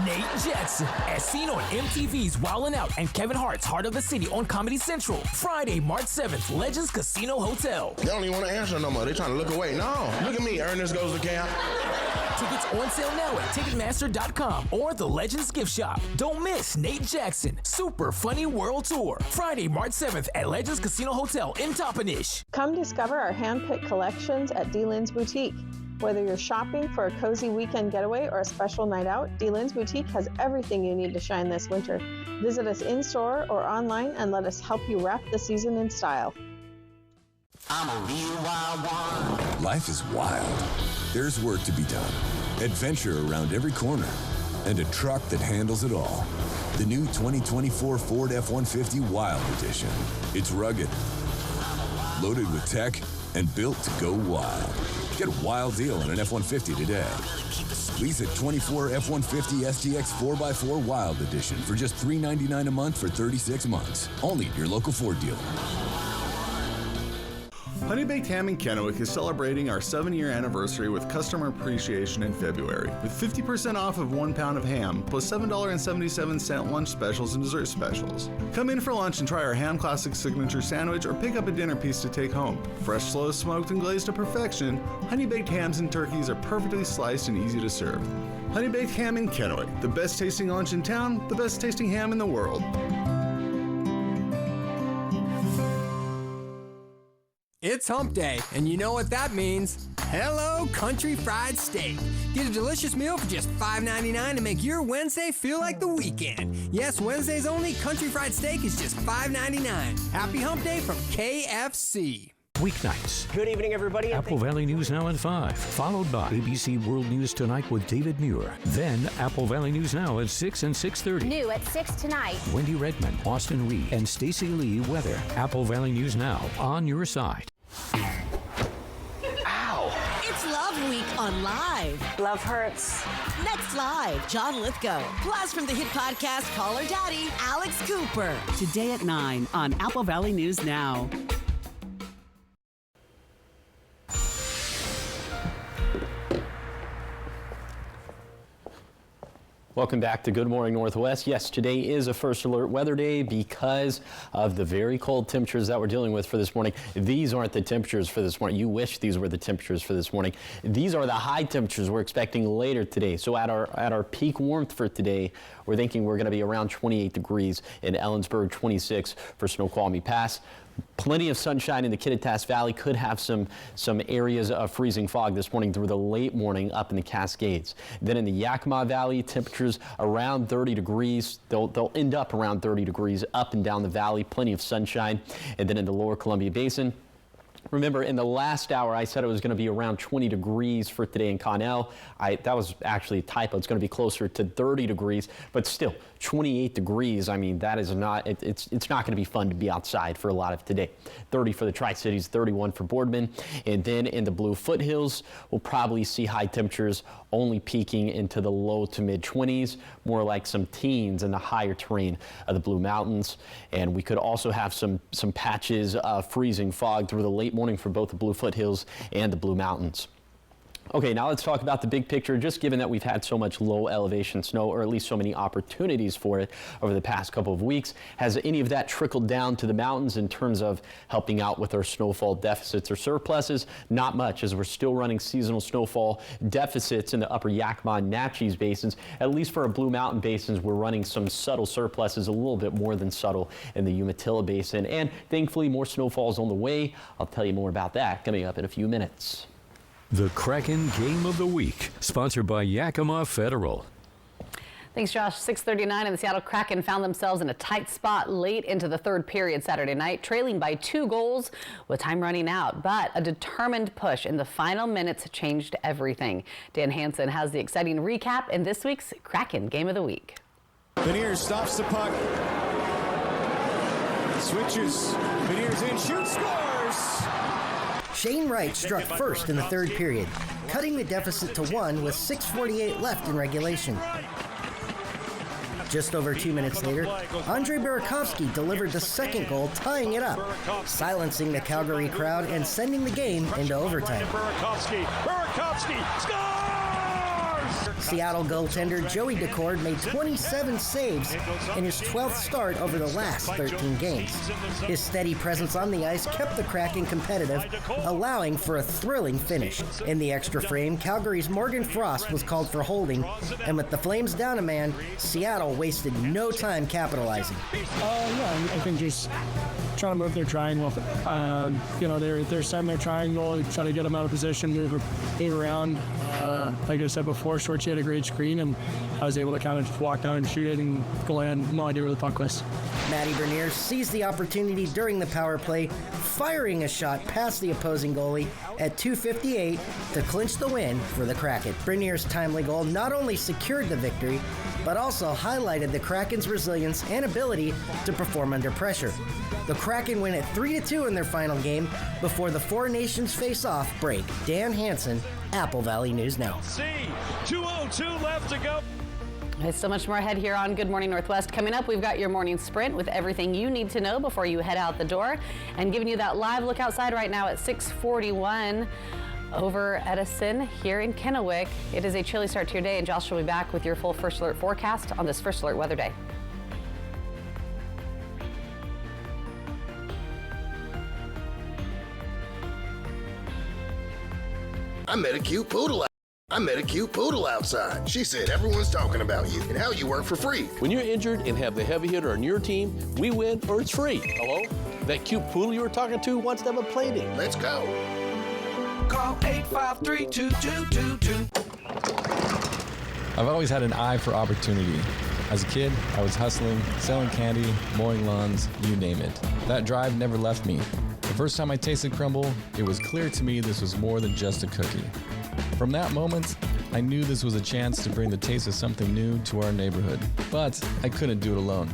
Nate Jackson, as seen on MTV's Wildin' Out and Kevin Hart's Heart of the City on Comedy Central. Friday, March 7th, Legends Casino Hotel. They don't even want to answer no more. They're trying to look away. No, look at me. Ernest goes to camp. Tickets on sale now at Ticketmaster.com or the Legends Gift Shop. Don't miss Nate Jackson, Super Funny World Tour. Friday, March 7th at Legends Casino Hotel in Toppenish. Come discover our hand-picked collections at D-Lynn's Boutique. Whether you're shopping for a cozy weekend getaway or a special night out, D-Lynn's Boutique has everything you need to shine this winter. Visit us in-store or online and let us help you wrap the season in style. I'm a real wild one. Life is wild. There's work to be done, adventure around every corner, and a truck that handles it all. The new 2024 Ford F-150 Wild Edition. It's rugged, loaded with tech, and built to go wild. Get a wild deal on an F-150 today. Lease a 24 F-150 STX 4x4 Wild Edition for just $399 a month for 36 months. Only at your local Ford dealer. Honey Baked Ham in Kennewick is celebrating our 7-year anniversary with customer appreciation in February, with 50% off of 1 pound of ham, plus $7.77 lunch specials and dessert specials. Come in for lunch and try our Ham Classic Signature Sandwich or pick up a dinner piece to take home. Fresh, slow smoked, and glazed to perfection, Honey Baked Hams and turkeys are perfectly sliced and easy to serve. Honey Baked Ham in Kennewick, the best tasting lunch in town, the best tasting ham in the world. It's hump day, and you know what that means. Hello Country Fried Steak. Get a delicious meal for just $5.99 to make your Wednesday feel like the weekend. Yes, Wednesdays only, Country Fried Steak is just $5.99. Happy hump day from KFC. Weeknights. Good evening, everybody. Apple Valley News Now at 5, followed by ABC World News Tonight with David Muir. Then Apple Valley News Now at 6 and 6:30. New at 6 tonight. Wendy Redmond, Austin Reed, and Stacey Lee weather. Apple Valley News Now on your side. Ow! It's Love Week on Live. Love hurts. Next Live, John Lithgow. Plus from the hit podcast Call Her Daddy, Alex Cooper. Today at 9 on Apple Valley News Now. Welcome back to Good Morning Northwest. Yes, today is a first alert weather day because of the very cold temperatures that we're dealing with for this morning. These aren't the temperatures for this morning. You wish these were the temperatures for this morning. These are the high temperatures we're expecting later today. So at our peak warmth for today, we're thinking we're going to be around 28 degrees in Ellensburg, 26 for Snoqualmie Pass. Plenty of sunshine in the Kittitas Valley. Could have some areas of freezing fog this morning through the late morning up in the Cascades. Then in the Yakima Valley, temperatures around 30 degrees. They'll end up around 30 degrees up and down the valley. Plenty of sunshine. And then in the lower Columbia Basin, remember, in the last hour, I said it was going to be around 20 degrees for today in Connell. That was actually a typo. It's going to be closer to 30 degrees, but still, 28 degrees. I mean, that is not, it's not going to be fun to be outside for a lot of today. 30 for the Tri-Cities, 31 for Boardman. And then in the Blue Foothills, we'll probably see high temperatures only peaking into the low to mid 20s, more like some teens in the higher terrain of the Blue Mountains. And we could also have some patches of freezing fog through the late morning for both the Blue Foothills and the Blue Mountains. Okay, now let's talk about the big picture. Just given that we've had so much low elevation snow, or at least so many opportunities for it over the past couple of weeks, has any of that trickled down to the mountains in terms of helping out with our snowfall deficits or surpluses? Not much, as we're still running seasonal snowfall deficits in the upper Yakima and Natchez basins. At least for our Blue Mountain basins, we're running some subtle surpluses, a little bit more than subtle in the Umatilla Basin. And thankfully, more snowfall is on the way. I'll tell you more about that coming up in a few minutes. The Kraken Game of the Week, sponsored by Yakima Federal. Thanks, Josh. 6:39 and the Seattle Kraken found themselves in a tight spot late into the third period Saturday night, trailing by 2 goals with time running out. But a determined push in the final minutes changed everything. Dan Hansen has the exciting recap in this week's Kraken Game of the Week. Beniers stops the puck. Switches. Beniers in, shoots, scores! Shane Wright struck first in the third period, cutting the deficit to 1 with 6:48 left in regulation. Just over 2 minutes later, Andrei Burakovsky delivered the second goal, tying it up, silencing the Calgary crowd and sending the game into overtime. Burakovsky scores! Seattle goaltender Joey Decord made 27 saves in his 12th start over the last 13 games. His steady presence on the ice kept the Kraken competitive, allowing for a thrilling finish. In the extra frame, Calgary's Morgan Frost was called for holding, and with the Flames down a man, Seattle wasted no time capitalizing. I think just trying to move their triangle. They're setting their triangle, try to get them out of position, move around. Like I said before, Shorty had a great screen, and I was able to kind of just walk down and shoot it and go in. No idea where the puck was. Matty Bernier seized the opportunity during the power play, firing a shot past the opposing goalie at 2:58 to clinch the win for the Kraken. Bernier's timely goal not only secured the victory, but also highlighted the Kraken's resilience and ability to perform under pressure. The Kraken win at 3-2 in their final game before the Four Nations face-off break. Dan Hansen, Apple Valley News Now. 2:02 left to go. There's so much more ahead here on Good Morning Northwest. Coming up, we've got your morning sprint with everything you need to know before you head out the door, and giving you that live look outside right now at 6:41 over Edison here in Kennewick. It is a chilly start to your day, and Josh will be back with your full First Alert forecast on this First Alert Weather Day. I met a cute poodle outside. She said everyone's talking about you and how you work for free. When you're injured and have the heavy hitter on your team, we win or it's free. Hello? That cute poodle you were talking to wants to have a play date. Let's go. Call 853-2222. I've always had an eye for opportunity. As a kid, I was hustling, selling candy, mowing lawns, you name it. That drive never left me. The first time I tasted crumble, it was clear to me this was more than just a cookie. From that moment, I knew this was a chance to bring the taste of something new to our neighborhood. But I couldn't do it alone.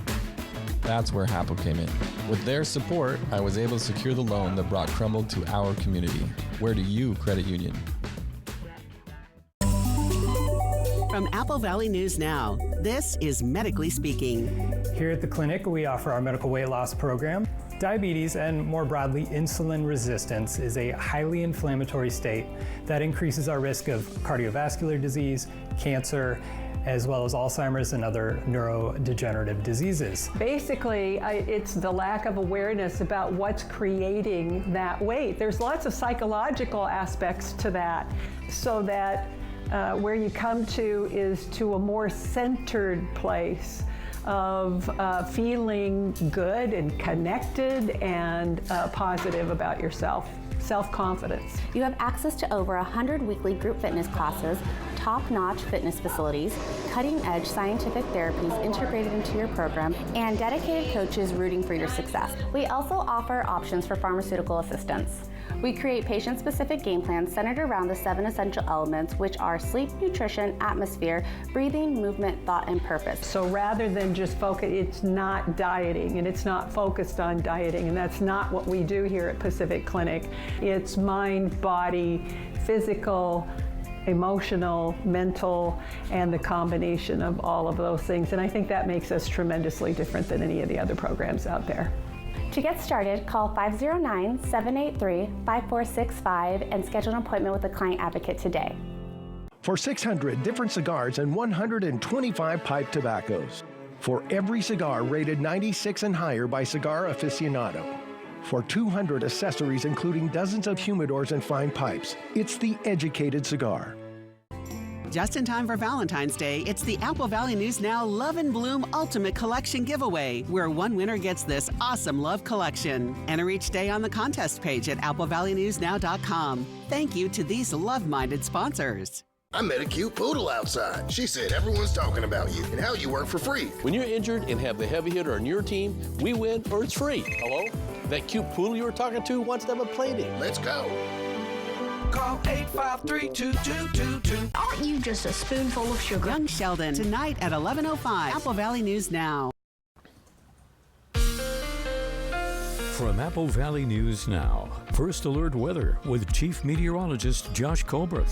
That's where Happel came in. With their support, I was able to secure the loan that brought Crumble to our community. Where do you credit union? From Apple Valley News Now, this is Medically Speaking. Here at the clinic, we offer our medical weight loss program. Diabetes, and more broadly, insulin resistance, is a highly inflammatory state that increases our risk of cardiovascular disease, cancer, as well as Alzheimer's and other neurodegenerative diseases. Basically, it's the lack of awareness about what's creating that weight. There's lots of psychological aspects to that, so that where you come to is to a more centered place of feeling good and connected and positive about yourself. Self-confidence. You have access to over 100 weekly group fitness classes, top-notch fitness facilities, cutting-edge scientific therapies integrated into your program, and dedicated coaches rooting for your success. We also offer options for pharmaceutical assistance. We create patient-specific game plans centered around the 7 essential elements, which are sleep, nutrition, atmosphere, breathing, movement, thought, and purpose. So rather than just focus, it's not dieting, and it's not focused on dieting, and that's not what we do here at Pacific Clinic. It's mind, body, physical, emotional, mental, and the combination of all of those things. And I think that makes us tremendously different than any of the other programs out there. To get started, call 509-783-5465 and schedule an appointment with a client advocate today. For 600 different cigars and 125 pipe tobaccos. For every cigar rated 96 and higher by Cigar Aficionado. For 200 accessories including dozens of humidors and fine pipes. It's the educated cigar. Just in time for Valentine's Day, it's the Apple Valley News Now Love and Bloom Ultimate Collection Giveaway, where one winner gets this awesome love collection. Enter each day on the contest page at applevalleynewsnow.com. Thank you to these love-minded sponsors. I met a cute poodle outside. She said everyone's talking about you and how you work for free. When you're injured and have the heavy hitter on your team, we win or it's free. Hello? That cute poodle you were talking to wants to have a play date. Let's go. Call 853-2222. Aren't you just a spoonful of sugar? Young Sheldon, tonight at 11:05. Apple Valley News Now. From Apple Valley News Now, First Alert Weather with Chief Meteorologist Josh Colbert.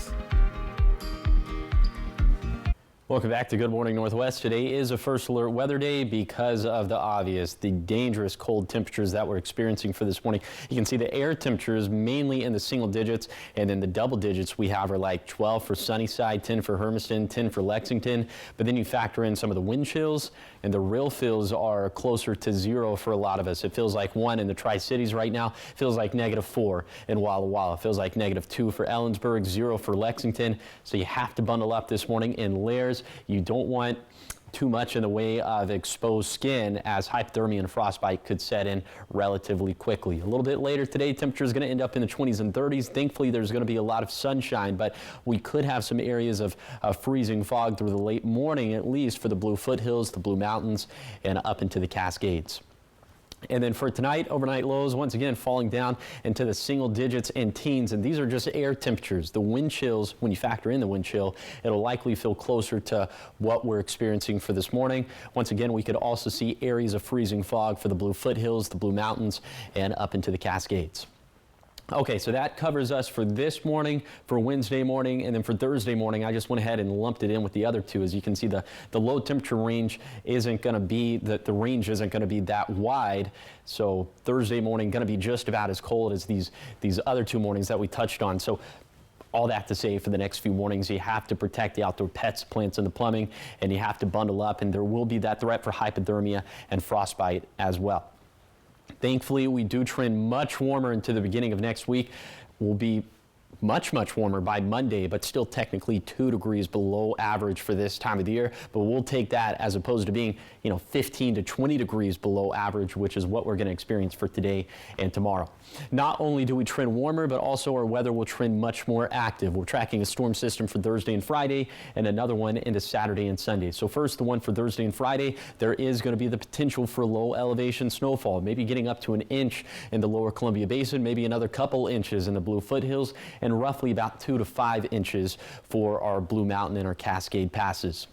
Well, Welcome back to Good Morning Northwest. Today is a first alert weather day because of the obvious, the dangerous cold temperatures that we're experiencing for this morning. You can see the air temperatures mainly in the single digits, and then the double digits we have are like 12 for Sunnyside, 10 for Hermiston, 10 for Lexington. But then you factor in some of the wind chills, and the real feels are closer to 0 for a lot of us. It feels like 1 in the Tri-Cities right now. It feels like -4 in Walla Walla. It feels like -2 for Ellensburg, 0 for Lexington. So you have to bundle up this morning in layers. You don't want too much in the way of exposed skin, as hypothermia and frostbite could set in relatively quickly. A little bit later today, temperature is going to end up in the 20s and 30s. Thankfully, there's going to be a lot of sunshine, but we could have some areas of freezing fog through the late morning, at least for the Blue Foothills, the Blue Mountains, and up into the Cascades. And then for tonight, overnight lows once again falling down into the single digits and teens, and these are just air temperatures. The wind chills, when you factor in the wind chill, it'll likely feel closer to what we're experiencing for this morning. Once again, we could also see areas of freezing fog for the Blue Foothills, the Blue Mountains, and up into the Cascades. Okay, so that covers us for this morning, for Wednesday morning, and then for Thursday morning, I just went ahead and lumped it in with the other two. As you can see, the low temperature range isn't going to be, the range isn't going to be that wide. So Thursday morning going to be just about as cold as these other 2 mornings that we touched on. So all that to say, for the next few mornings, you have to protect the outdoor pets, plants, and the plumbing, and you have to bundle up, and there will be that threat for hypothermia and frostbite as well. Thankfully, we do trend much warmer into the beginning of next week. We'll be much warmer by Monday, but still technically 2 degrees below average for this time of the year. But we'll take that as opposed to being, 15 to 20 degrees below average, which is what we're going to experience for today and tomorrow. Not only do we trend warmer, but also our weather will trend much more active. We're tracking a storm system for Thursday and Friday, and another one into Saturday and Sunday. So first, the one for Thursday and Friday, there is going to be the potential for low elevation snowfall, maybe getting up to an inch in the lower Columbia Basin, maybe another couple inches in the Blue Foothills, and roughly about 2 to 5 inches for our Blue Mountain and our Cascade passes.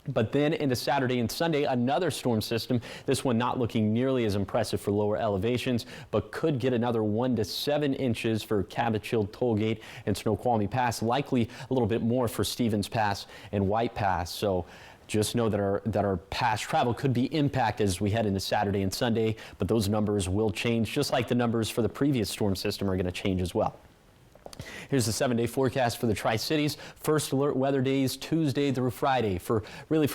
But then into Saturday and Sunday, another storm system, this one not looking nearly as impressive for lower elevations, but could get another 1 to 7 inches for Cabot Hill, Tollgate, and Snoqualmie Pass, likely a little bit more for Stevens Pass and White Pass. So just know that our pass travel could be impacted as we head into Saturday and Sunday, but those numbers will change, just like the numbers for the previous storm system are going to change as well. Here's the 7-day forecast for the Tri-Cities. First alert weather days Tuesday through Friday. For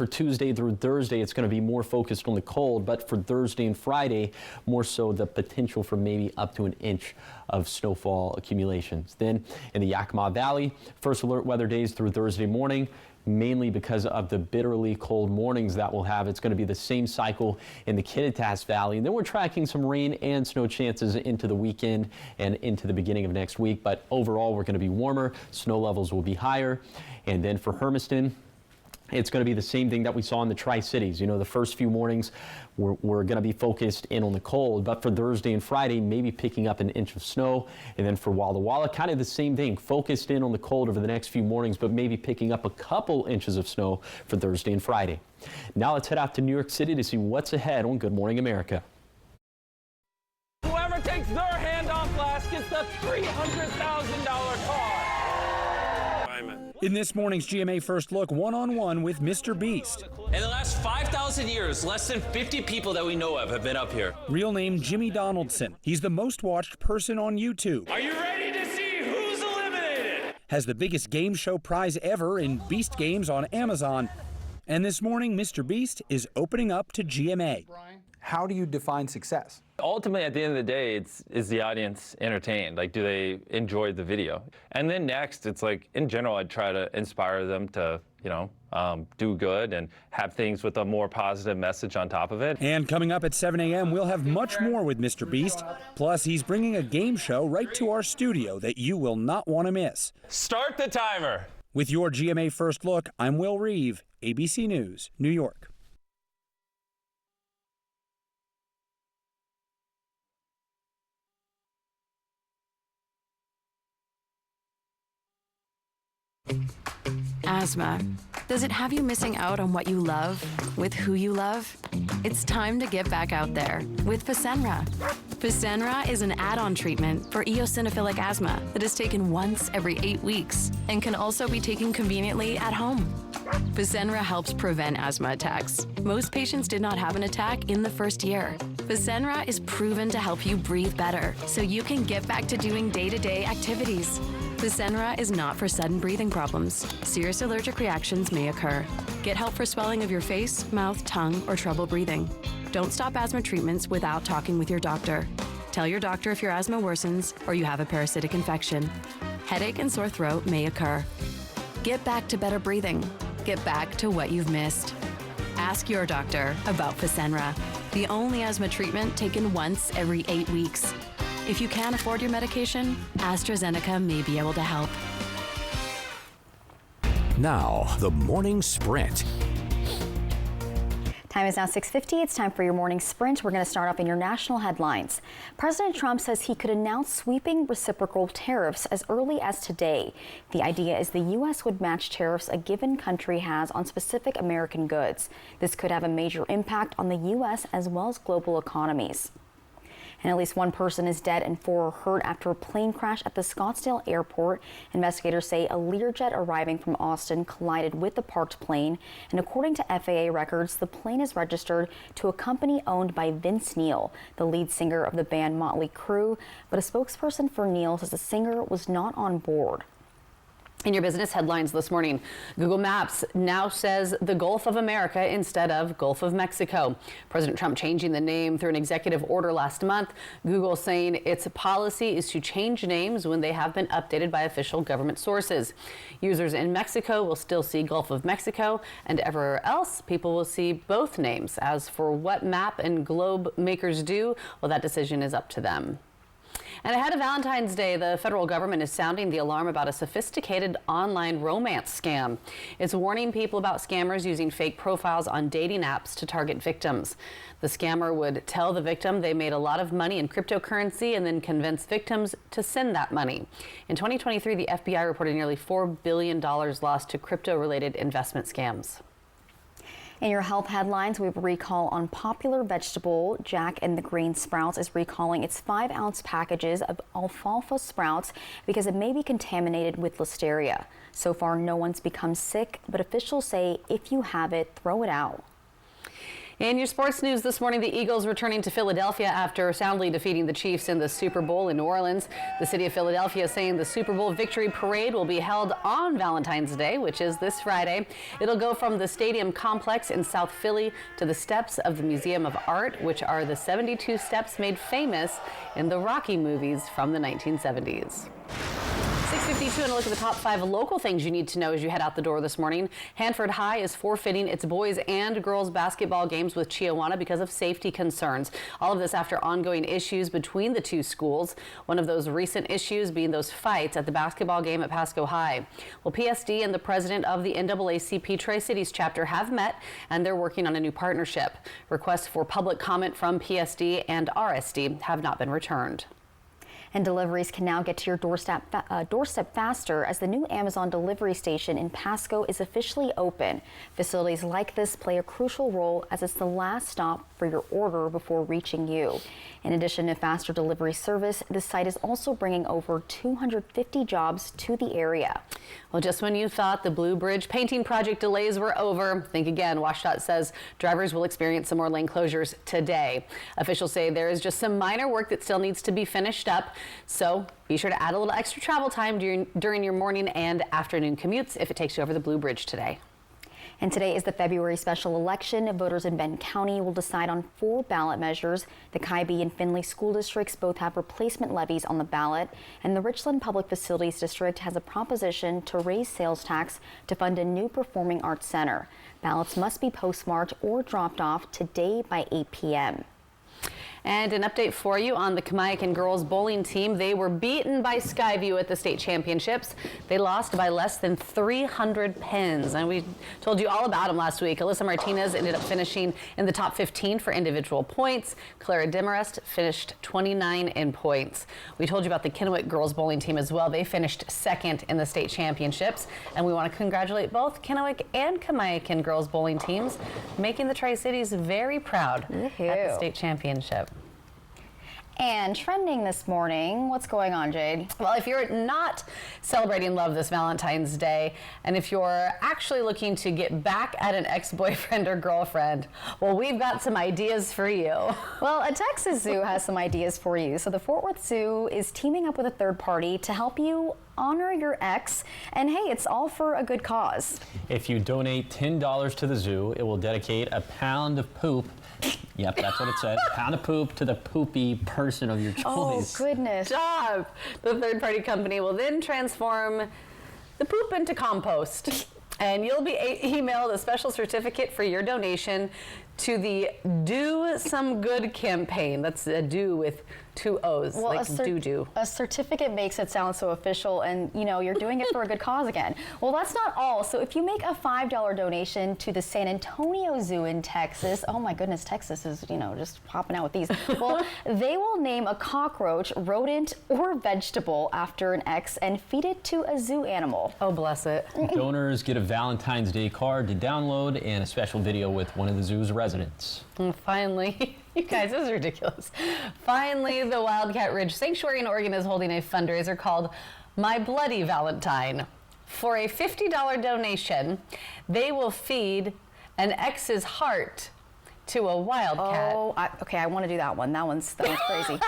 Tuesday through Thursday, it's going to be more focused on the cold, but for Thursday and Friday, more so the potential for maybe up to an inch of snowfall accumulations. Then in the Yakima Valley, first alert weather days through Thursday morning, mainly because of the bitterly cold mornings that we'll have. It's going to be the same cycle in the Kittitas Valley. And then we're tracking some rain and snow chances into the weekend and into the beginning of next week. But overall, we're going to be warmer. Snow levels will be higher. And then for Hermiston, it's going to be the same thing that we saw in the Tri-Cities. The first few mornings we're going to be focused in on the cold, but for Thursday and Friday, maybe picking up an inch of snow. And then for Walla Walla, kind of the same thing, focused in on the cold over the next few mornings, but maybe picking up a couple inches of snow for Thursday and Friday. Now let's head out to New York City to see what's ahead on Good Morning America. Whoever takes their handoff last gets the $300,000 car. In this morning's GMA First Look, one-on-one with Mr. Beast. In the last 5,000 years, less than 50 people that we know of have been up here. Real name Jimmy Donaldson. He's the most watched person on YouTube. Are you ready to see who's eliminated? Has the biggest game show prize ever in Beast Games on Amazon. And this morning, Mr. Beast is opening up to GMA. How do you define success? Ultimately, at the end of the day, is the audience entertained? Like, do they enjoy the video? And then next, it's like, in general, I'd try to inspire them to, do good and have things with a more positive message on top of it. And coming up at 7 a.m., we'll have much more with Mr. Beast. Plus, he's bringing a game show right to our studio that you will not want to miss. Start the timer. With your GMA First Look, I'm Will Reeve, ABC News, New York. Asthma. Does it have you missing out on what you love with who you love? It's time to get back out there with Fasenra. Fasenra is an add-on treatment for eosinophilic asthma that is taken once every 8 weeks and can also be taken conveniently at home. Fasenra helps prevent asthma attacks. Most patients did not have an attack in the first year. Fasenra is proven to help you breathe better, so you can get back to doing day-to-day activities. Fasenra is not for sudden breathing problems. Serious allergic reactions may occur. Get help for swelling of your face, mouth, tongue, or trouble breathing. Don't stop asthma treatments without talking with your doctor. Tell your doctor if your asthma worsens or you have a parasitic infection. Headache and sore throat may occur. Get back to better breathing. Get back to what you've missed. Ask your doctor about Fasenra, the only asthma treatment taken once every 8 weeks. If you can't afford your medication, AstraZeneca may be able to help. Now, the morning sprint. Time is now 6:50. It's time for your morning sprint. We're going to start off in your national headlines. President Trump says he could announce sweeping reciprocal tariffs as early as today. The idea is the U.S. would match tariffs a given country has on specific American goods. This could have a major impact on the U.S. as well as global economies. And at least one person is dead and 4 are hurt after a plane crash at the Scottsdale airport. Investigators say a Learjet arriving from Austin collided with the parked plane. And according to FAA records, the plane is registered to a company owned by Vince Neil, the lead singer of the band Motley Crue. But a spokesperson for Neil says the singer was not on board. In your business headlines this morning, Google Maps now says the Gulf of America instead of Gulf of Mexico. President Trump changing the name through an executive order last month. Google saying its policy is to change names when they have been updated by official government sources. Users in Mexico will still see Gulf of Mexico, and everywhere else, people will see both names. As for what map and globe makers do, well, that decision is up to them. And ahead of Valentine's Day, the federal government is sounding the alarm about a sophisticated online romance scam. It's warning people about scammers using fake profiles on dating apps to target victims. The scammer would tell the victim they made a lot of money in cryptocurrency and then convince victims to send that money. In 2023, the FBI reported nearly $4 billion lost to crypto-related investment scams. In your health headlines, we have a recall on popular vegetable. Jack and the Green Sprouts is recalling its 5-ounce packages of alfalfa sprouts because it may be contaminated with listeria. So far, no one's become sick, but officials say if you have it, throw it out. In your sports news this morning, the Eagles returning to Philadelphia after soundly defeating the Chiefs in the Super Bowl in New Orleans. The city of Philadelphia is saying the Super Bowl victory parade will be held on Valentine's Day, which is this Friday. It'll go from the stadium complex in South Philly to the steps of the Museum of Art, which are the 72 steps made famous in the Rocky movies from the 1970s. 6:52, and a look at the top 5 local things you need to know as you head out the door this morning. Hanford High is forfeiting its boys and girls basketball games with Chiawana because of safety concerns. All of this after ongoing issues between the two schools. One of those recent issues being those fights at the basketball game at Pasco High. Well, PSD and the president of the NAACP Tri-Cities chapter have met, and they're working on a new partnership. Requests for public comment from PSD and RSD have not been returned. And deliveries can now get to your doorstep faster as the new Amazon delivery station in Pasco is officially open. Facilities like this play a crucial role as it's the last stop for your order before reaching you. In addition to faster delivery service, the site is also bringing over 250 jobs to the area. Well, just when you thought the Blue Bridge painting project delays were over, think again. WashDOT says drivers will experience some more lane closures today. Officials say there is just some minor work that still needs to be finished up. So be sure to add a little extra travel time during your morning and afternoon commutes if it takes you over the Blue Bridge today. And today is the February special election. Voters in Benton County will decide on 4 ballot measures. The Kybee and Findlay school districts both have replacement levies on the ballot, and the Richland Public Facilities District has a proposition to raise sales tax to fund a new performing arts center. Ballots must be postmarked or dropped off today by 8 p.m. And an update for you on the Kamiakin girls bowling team. They were beaten by Skyview at the state championships. They lost by less than 300 pins. And we told you all about them last week. Alyssa Martinez ended up finishing in the top 15 for individual points. Clara Demarest finished 29 in points. We told you about the Kennewick girls bowling team as well. They finished second in the state championships. And we want to congratulate both Kennewick and Kamiakin girls bowling teams, making the Tri-Cities very proud at the state championship. And trending this morning, what's going on, Jade? Well, if you're not celebrating love this Valentine's Day, and if you're actually looking to get back at an ex-boyfriend or girlfriend, well, we've got some ideas for you. Well, a Texas zoo has some ideas for you. So the Fort Worth Zoo is teaming up with a third party to help you honor your ex, and hey, it's all for a good cause. If you donate $10 to the zoo, it will dedicate a pound of poop. Yep, that's what it says. A pound of poop to the poopy person of your choice. Oh, goodness. Job. The third-party company will then transform the poop into compost. And you'll be emailed a special certificate for your donation to the Do Some Good campaign. That's a do with 2 O's, well, like do-do. A certificate makes it sound so official, and you know, you're doing it for a good cause again. Well, that's not all. So if you make a $5 donation to the San Antonio Zoo in Texas, oh my goodness, Texas is, you know, just popping out with these. Well, they will name a cockroach, rodent, or vegetable after an ex and feed it to a zoo animal. Oh, bless it. Donors get a Valentine's Day card to download and a special video with one of the zoo's residents. And finally, you guys, this is ridiculous. Finally, the Wildcat Ridge Sanctuary in Oregon is holding a fundraiser called My Bloody Valentine. For a $50 donation, they will feed an ex's heart to a wildcat. Oh, okay, I want to do that one. That one's crazy.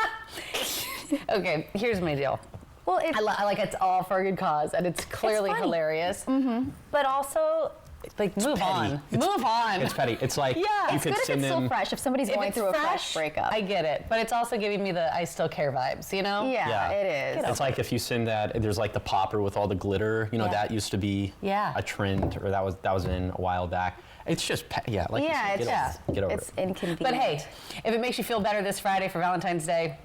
Okay, here's my deal. Well, I like it's all for a good cause, and it's clearly hilarious. Mm-hmm. But also, like, move on. Move on. It's petty. It's like, yeah, you could good if send it's them. still fresh. If somebody's going through a fresh breakup, I get it. But it's also giving me the I still care vibes, you know? Yeah, it is. It's like if you send that, there's like the popper with all the glitter, you know, that used to be a trend, or that was in a while back. It's just, yeah, get over it's it. inconvenient. But hey, if it makes you feel better this Friday for Valentine's Day,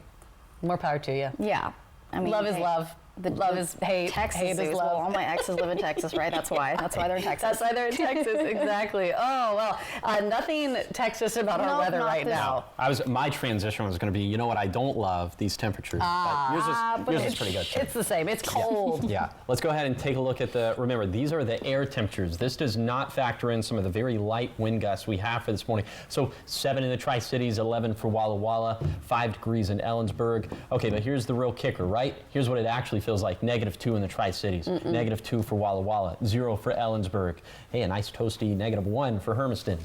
more power to you. Yeah. I mean, love is love. Love is hate. Texas hate is love. Well, all my exes live in Texas, right? That's why they're in Texas. That's why they're in Texas, exactly. Oh, well, nothing Texas about our weather right now. My transition was going to be, you know what, I don't love these temperatures. But yours is pretty good. It's the same. It's cold. Yeah. Let's go ahead and take a look at remember, these are the air temperatures. This does not factor in some of the very light wind gusts we have for this morning. So 7 in the Tri-Cities, 11 for Walla Walla, 5 degrees in Ellensburg. Okay, but here's the real kicker, right? Here's what it actually feels like. -2 in the Tri-Cities, -2 for Walla Walla, 0 for Ellensburg. Hey, a nice toasty -1 for Hermiston.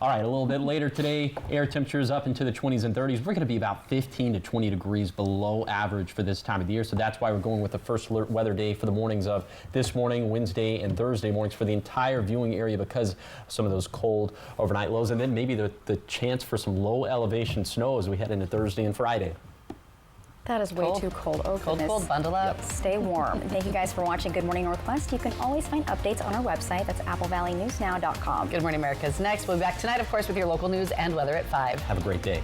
All right, a little bit later today, air temperatures up into the 20s and 30s. We're going to be about 15 to 20 degrees below average for this time of the year. So that's why we're going with the first alert weather day for the mornings of this morning, Wednesday, and Thursday mornings for the entire viewing area because of some of those cold overnight lows. And then maybe the chance for some low elevation snow as we head into Thursday and Friday. That is way too cold. Oh, goodness. Cold, bundle up. Stay warm. Thank you guys for watching Good Morning Northwest. You can always find updates on our website. That's applevalleyNewsNow.com. Good Morning America is next. We'll be back tonight, of course, with your local news and weather at 5. Have a great day.